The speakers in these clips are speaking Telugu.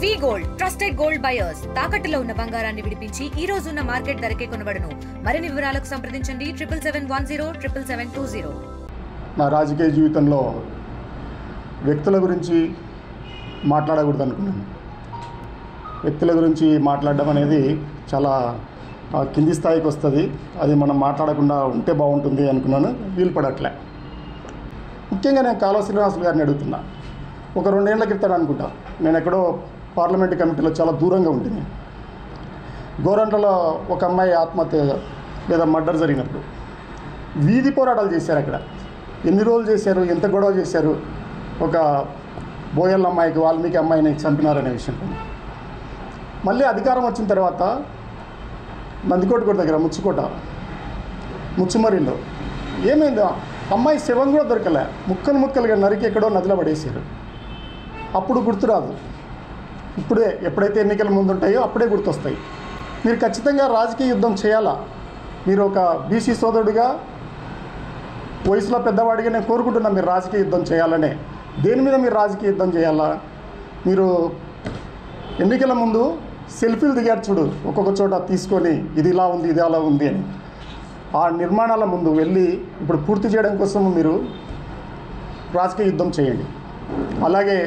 వి గోల్డ్ ట్రస్టెడ్ గోల్డ్ బయర్స్ తాకట్టులో ఉన్న బంగారాన్ని విడిపించి ఈ రోజు ఉన్న మార్కెట్ ధరకే కొనబడును. మరిన్ని వివరాలకు సంప్రదించండి 7710 నా రాజకీయ జీవితంలో వ్యక్తుల గురించి మాట్లాడకూడదు అనుకున్నాను. వ్యక్తుల గురించి మాట్లాడడం అనేది చాలా కింది స్థాయికి వస్తుంది. అది మనం మాట్లాడకుండా ఉంటే బాగుంటుంది అనుకున్నాను. వీలు పడట్లే. ముఖ్యంగా నేను కాలువ శ్రీనివాసులు గారిని అడుగుతున్నా. ఒక 2 ఏళ్ల క్రితం అనుకుంటా, నేను ఎక్కడో పార్లమెంట్ కమిటీలో చాలా దూరంగా ఉంటుంది. గోరంట్లలో ఒక అమ్మాయి ఆత్మహత్య లేదా మర్డర్ జరిగినప్పుడు వీధి పోరాటాలు చేశారు. అక్కడ ఎన్ని రోజులు చేశారు, ఎంత గొడవ చేశారు. ఒక బోయల్ అమ్మాయికి వాల్మీకి అమ్మాయిని చంపినారనే విషయం. మళ్ళీ అధికారం వచ్చిన తర్వాత నందికోట దగ్గర ముచ్చుమరిలో ఏమైందో అమ్మాయి శవం కూడా దొరకలే. ముక్కలుగా నరికి ఎక్కడో నదిలో పడేసారు. అప్పుడు గుర్తురాదు. ఇప్పుడే ఎప్పుడైతే ఎన్నికల ముందు ఉంటాయో అప్పుడే గుర్తొస్తాయి. మీరు ఖచ్చితంగా రాజకీయ యుద్ధం చేయాలా. మీరు ఒక బీసీ సోదరుడిగా, వయసులో పెద్దవాడిగా నేను కోరుకుంటున్నా మీరు రాజకీయ యుద్ధం చేయాలనే. దేని మీద మీరు రాజకీయ యుద్ధం చేయాలా? మీరు ఎన్నికల ముందు సెల్ఫీలు దిగారు చూడు, ఒక్కొక్క చోట తీసుకొని ఇది ఇలా ఉంది, ఇది అలా ఉంది అని. ఆ నిర్మాణాల ముందు వెళ్ళి ఇప్పుడు పూర్తి చేయడం కోసం మీరు రాజకీయ యుద్ధం చేయండి. అలాగే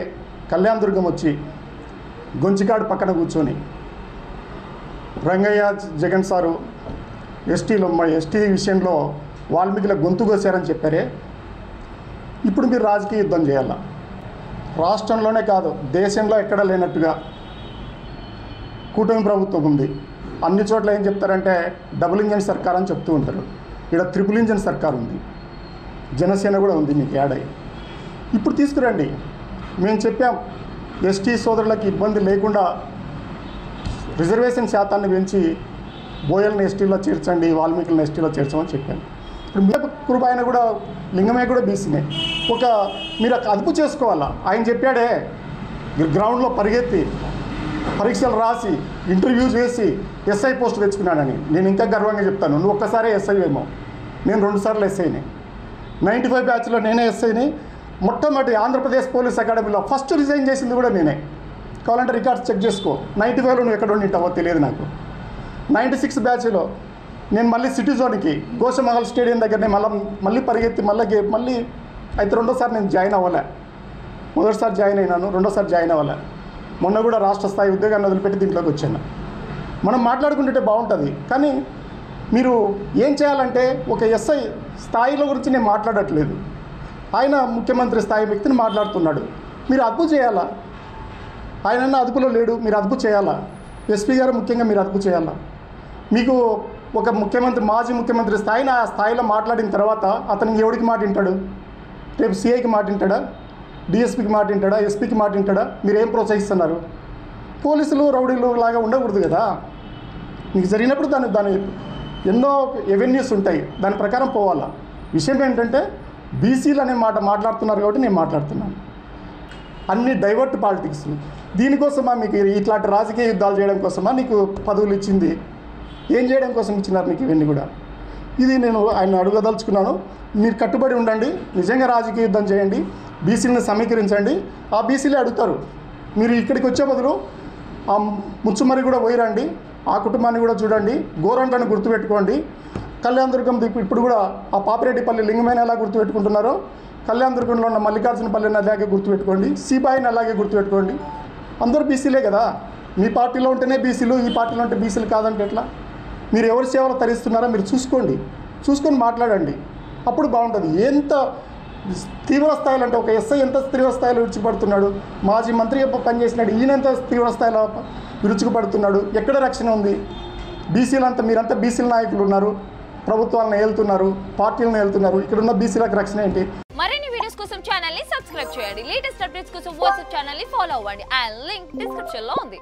కళ్యాణ దుర్గం వచ్చి గొంచికాడు పక్కన కూర్చొని రంగయ్య, జగన్ సారు ఎస్టీ విషయంలో వాల్మీకిల గొంతు కోసారని చెప్పారే. ఇప్పుడు మీరు రాజకీయ యుద్ధం చేయాలా. రాష్ట్రంలోనే కాదు, దేశంలో ఎక్కడ లేనట్టుగా కూటమి ప్రభుత్వం ఉంది. అన్ని చోట్ల ఏం చెప్తారంటే డబుల్ ఇంజన్ సర్కార్ అని చెప్తూ ఉంటారు. ఇక్కడ ట్రిపుల్ ఇంజన్ సర్కార్ ఉంది. జనసేన కూడా ఉంది మీకు యాడ్ అయ్యి. ఇప్పుడు తీసుకురండి. మేము చెప్పాం ఎస్టీ సోదరులకు ఇబ్బంది లేకుండా రిజర్వేషన్ శాతాన్ని పెంచి బోయల్ని ఎస్టీలో చేర్చండి, వాల్మీకులను ఎస్టీలో చేర్చమని చెప్పాను. ఇప్పుడు మీద కురుబాయన కూడా లింగమే కూడా బీసీనే. మీరు అదుపు చేసుకోవాలా. ఆయన చెప్పాడే గ్రౌండ్లో పరిగెత్తి పరీక్షలు రాసి ఇంటర్వ్యూ చేసి ఎస్ఐ పోస్ట్ తెచ్చుకున్నానని. నేను ఇంకా గర్వంగా చెప్తాను. నువ్వు ఒక్కసారే ఎస్ఐ ఏమో, నేను 2 సార్లు ఎస్ఐని. 95 బ్యాచ్లో నేనే ఎస్ఐని. మొట్టమొదటి ఆంధ్రప్రదేశ్ పోలీస్ అకాడమీలో ఫస్ట్ రిజైన్ చేసింది కూడా నేనే. కావాలంటే రికార్డ్స్ చెక్ చేసుకో. 95లో నువ్వు ఎక్కడ ఉండింటావో తెలియదు నాకు. 96 బ్యాచ్లో నేను మళ్ళీ సిటీ జోన్కి గోషమహల్ స్టేడియం దగ్గరనే మళ్ళీ పరిగెత్తి మళ్ళీ అయితే రెండోసారి నేను జాయిన్ అవ్వలే. మొదటిసారి జాయిన్ అయినాను, రెండోసారి జాయిన్ అవ్వలే. మొన్న కూడా రాష్ట్ర స్థాయి ఉద్యోగాన్ని వదిలిపెట్టి దీంట్లోకి వచ్చాను. మనం మాట్లాడుకుంటుంటే బాగుంటుంది. కానీ మీరు ఏం చేయాలంటే ఒక ఎస్ఐ స్థాయిలో గురించి నేను మాట్లాడట్లేదు. ఆయన ముఖ్యమంత్రి స్థాయి వ్యక్తిని మాట్లాడుతున్నాడు. మీరు అదుపు చేయాలా. ఆయన అదుపులో లేడు, మీరు అదుపు చేయాలా. ఎస్పీ గారు ముఖ్యంగా మీరు అదుపు చేయాలా. మీకు ఒక ముఖ్యమంత్రి, మాజీ ముఖ్యమంత్రి స్థాయిని ఆ స్థాయిలో మాట్లాడిన తర్వాత అతనికి ఎవరికి మాట వింటాడు? రేపు సిఐకి మాట వింటాడా? డిఎస్పీకి మాట వింటాడా? ఎస్పీకి మాట వింటాడా? మీరు ఏం ప్రోత్సహిస్తున్నారు? పోలీసులు రౌడీలు లాగా ఉండకూడదు కదా. మీకు జరిగినప్పుడు దాని ఎన్నో ఎవెన్యూస్ ఉంటాయి, దాని ప్రకారం పోవాలా. విషయం ఏంటంటే బీసీలు అనే మాట మాట్లాడుతున్నారు కాబట్టి నేను మాట్లాడుతున్నాను. అన్ని డైవర్ట్ పాలిటిక్స్. దీనికోసమా మీకు ఇట్లాంటి రాజకీయ యుద్ధాలు చేయడం కోసమా నీకు పదవులు ఇచ్చింది? ఏం చేయడం కోసం ఇచ్చినారు నీకు ఇవన్నీ కూడా? ఇది నేను ఆయన అడగదలుచుకున్నాను. మీరు కట్టుబడి ఉండండి, నిజంగా రాజకీయ యుద్ధం చేయండి, బీసీలను సమీకరించండి. ఆ బీసీలే అడుగుతారు. మీరు ఇక్కడికి వచ్చే బదులు ఆ ముచ్చుమరి కూడా పోయిరండి, ఆ కుటుంబాన్ని కూడా చూడండి, గోరంట్లను గుర్తుపెట్టుకోండి. కళ్యాణ దుర్గం ఇప్పుడు కూడా ఆ పాపిరెడ్డిపల్లి లింగమైన ఎలా గుర్తుపెట్టుకుంటున్నారో కళ్యాణ దుర్గంలో ఉన్న మల్లికార్జునపల్లిని అలాగే గుర్తుపెట్టుకోండి, సీబాయిని అలాగే గుర్తుపెట్టుకోండి. అందరూ బీసీలే కదా. మీ పార్టీలో ఉంటేనే బీసీలు, ఈ పార్టీలో ఉంటే బీసీలు కాదంటే ఎట్లా? మీరు ఎవరి సేవలు తరిస్తున్నారో మీరు చూసుకొని మాట్లాడండి. అప్పుడు బాగుంటుంది. ఎంత తీవ్ర స్థాయిలో అంటే ఒక ఎస్ఐ ఎంత తీవ్ర స్థాయిలో విరుచుకుపడుతున్నాడు, మాజీ మంత్రిగా పనిచేసినాడు, ఈయన ఎంత తీవ్ర స్థాయిలో విరుచుకుపడుతున్నాడు. ఎక్కడ రక్షణ ఉంది? బీసీలంతా మీరంతా బీసీల నాయకులు ఉన్నారు, ప్రభుత్వాలను ఏలుతున్నారు, పార్టీలను ఏలుతున్నారు. ఇక్కడున్న బీసీలకు రక్షణ ఏంటి? మరిన్ని వీడియోస్ కోసం ఛానల్ ని సబ్స్క్రైబ్ చేయండి. లేటెస్ట్ అప్డేట్స్ కోసం వాట్సాప్ ఛానల్ ని ఫాలో అవ్వండి. ఆ లింక్ డిస్క్రిప్షన్ లో ఉంది.